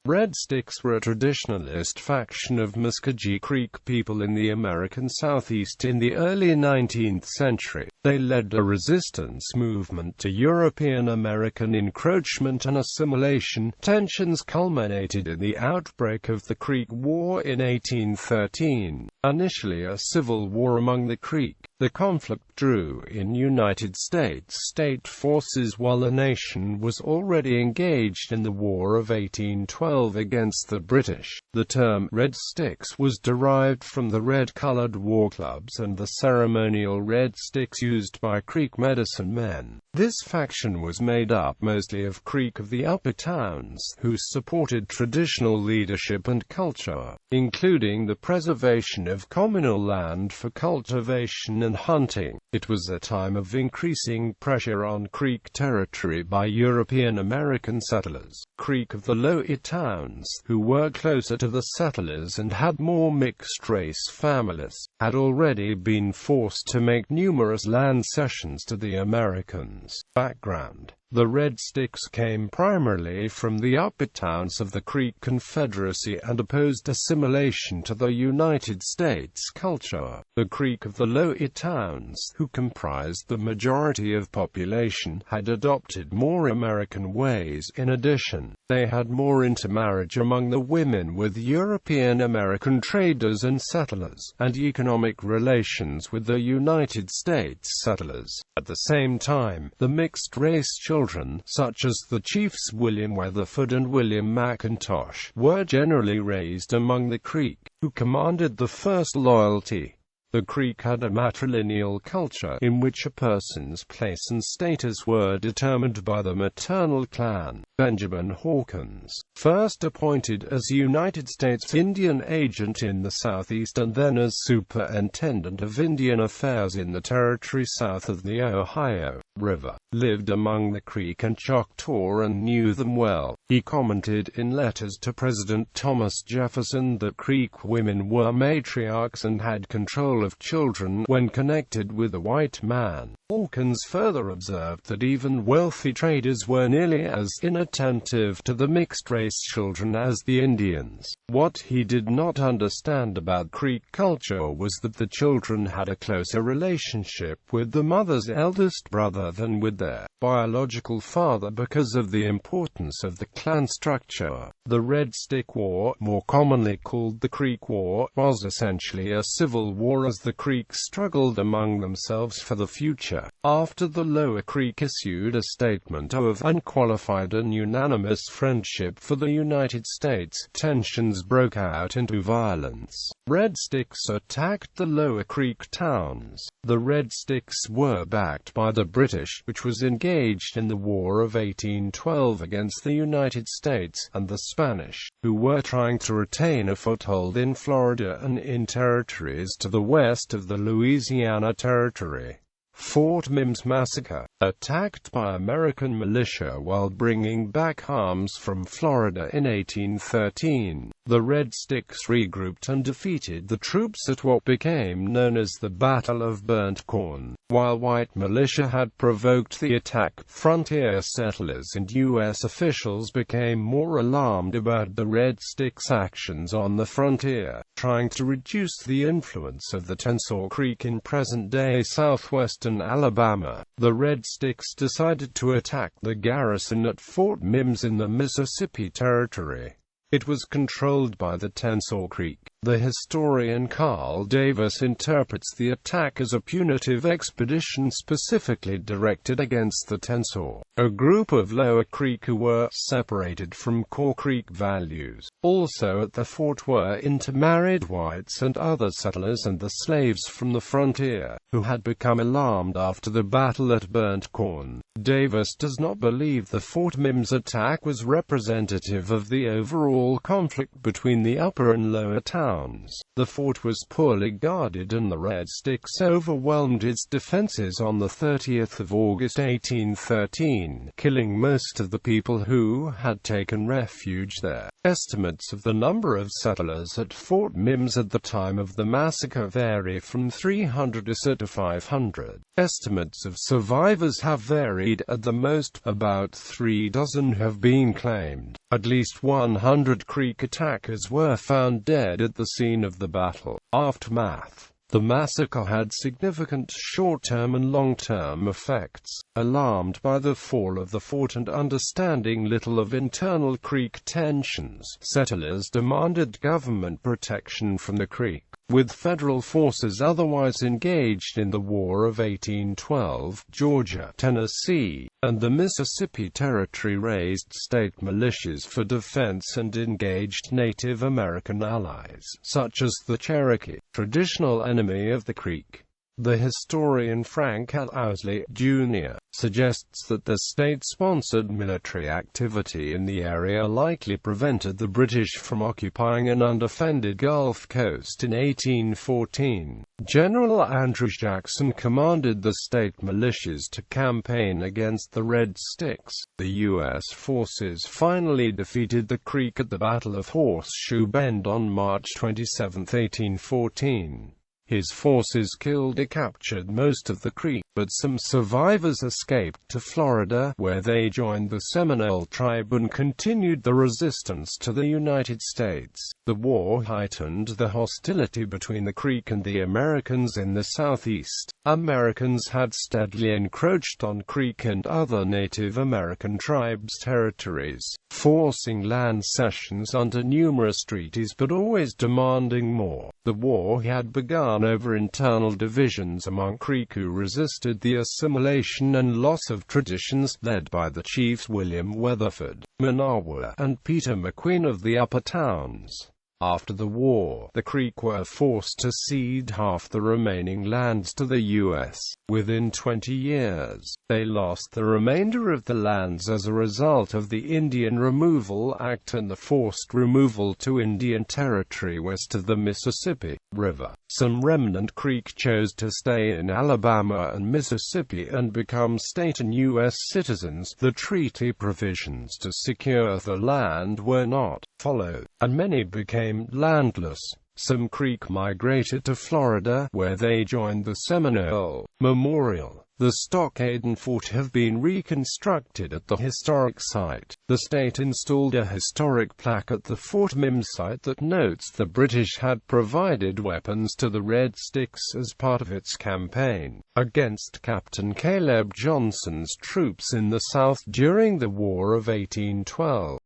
Red Sticks were a traditionalist faction of Muscogee Creek people in the American Southeast in the early 19th century. They led a resistance movement to European-American encroachment and assimilation. Tensions culminated in the outbreak of the Creek War in 1813. Initially a civil war among the Creek, the conflict drew in United States state forces while the nation was already engaged in the War of 1812 against the British. The term Red Sticks was derived from the red-colored war clubs and the ceremonial red sticks used by Creek medicine men. This faction was made up mostly of Creek of the upper towns, who supported traditional leadership and culture, including the preservation of communal land for cultivation and hunting. It was a time of increasing pressure on Creek territory by European American settlers. Creek of the lower towns, who were closer to the settlers and had more mixed-race families, had already been forced to make numerous land cessions to the Americans. Background: the Red Sticks came primarily from the upper towns of the Creek Confederacy and opposed assimilation to the United States culture. The Creek of the lower towns, who comprised the majority of population, had adopted more American ways. In addition, they had more intermarriage among the women with European American traders and settlers, and economic relations with the United States settlers. At the same time, the mixed-race children, such as the chiefs William Weatherford and William McIntosh, were generally raised among the Creek, who commanded the first loyalty. The Creek had a matrilineal culture, in which a person's place and status were determined by the maternal clan. Benjamin Hawkins, first appointed as United States Indian Agent in the Southeast and then as Superintendent of Indian Affairs in the territory south of the Ohio River, lived among the Creek and Choctaw and knew them well. He commented in letters to President Thomas Jefferson that Creek women were matriarchs and had control of children when connected with a white man. Hawkins further observed that even wealthy traders were nearly as inattentive to the mixed-race children as the Indians. What he did not understand about Creek culture was that the children had a closer relationship with the mother's eldest brother than with their biological father because of the importance of the clan structure. The Red Stick War, more commonly called the Creek War, was essentially a civil war as the Creeks struggled among themselves for the future. After the Lower Creek issued a statement of unqualified and unanimous friendship for the United States, tensions broke out into violence. Red Sticks attacked the Lower Creek towns. The Red Sticks were backed by the British, which was engaged in the War of 1812 against the United States, and the Spanish, who were trying to retain a foothold in Florida and in territories to the west of the Louisiana Territory. Fort Mims massacre. Attacked by American militia while bringing back arms from Florida in 1813, the Red Sticks regrouped and defeated the troops at what became known as the Battle of Burnt Corn. While white militia had provoked the attack, frontier settlers and U.S. officials became more alarmed about the Red Sticks' actions on the frontier, trying to reduce the influence of the Tensor Creek in present-day southwestern Alabama. The Red Sticks decided to attack the garrison at Fort Mims in the Mississippi Territory. It was controlled by the Tensor Creek. The historian Carl Davis interprets the attack as a punitive expedition specifically directed against the Tensor, a group of Lower Creek who were separated from core Creek values. Also at the fort were intermarried whites and other settlers and the slaves from the frontier, who had become alarmed after the battle at Burnt Corn. Davis does not believe the Fort Mims attack was representative of the overall conflict between the upper and lower towns. The fort was poorly guarded and the Red Sticks overwhelmed its defenses on the 30th of August 1813, killing most of the people who had taken refuge there. Estimates of the number of settlers at Fort Mims at the time of the massacre vary from 300 to 500. Estimates of survivors have varied varied. At the most, about 3 dozen have been claimed. At least 100 Creek attackers were found dead at the scene of the battle. Aftermath. The massacre had significant short-term and long-term effects. Alarmed by the fall of the fort and understanding little of internal Creek tensions, settlers demanded government protection from the Creek. With federal forces otherwise engaged in the War of 1812, Georgia, Tennessee, and the Mississippi Territory raised state militias for defense and engaged Native American allies, such as the Cherokee, traditional enemy of the Creek. The historian Frank L. Owsley, Jr., suggests that the state-sponsored military activity in the area likely prevented the British from occupying an undefended Gulf Coast in 1814. General Andrew Jackson commanded the state militias to campaign against the Red Sticks. The U.S. forces finally defeated the Creek at the Battle of Horseshoe Bend on March 27, 1814. His forces killed or captured most of the Creek, but some survivors escaped to Florida, where they joined the Seminole tribe and continued the resistance to the United States. The war heightened the hostility between the Creek and the Americans in the Southeast. Americans had steadily encroached on Creek and other Native American tribes' territories, forcing land cessions under numerous treaties but always demanding more. The war had begun over internal divisions among Creek who resisted the assimilation and loss of traditions, led by the chiefs William Weatherford, Manawa, and Peter McQueen of the Upper Towns. After the war, the Creek were forced to cede half the remaining lands to the U.S. Within 20 years, they lost the remainder of the lands as a result of the Indian Removal Act and the forced removal to Indian Territory west of the Mississippi River. Some remnant Creek chose to stay in Alabama and Mississippi and become state and U.S. citizens. The treaty provisions to secure the land were not followed, and many became landless. Some Creek migrated to Florida, where they joined the Seminole. Memorial, the stockade and fort have been reconstructed at the historic site. The state installed a historic plaque at the Fort Mims site that notes the British had provided weapons to the Red Sticks as part of its campaign against Captain Caleb Johnson's troops in the South during the War of 1812.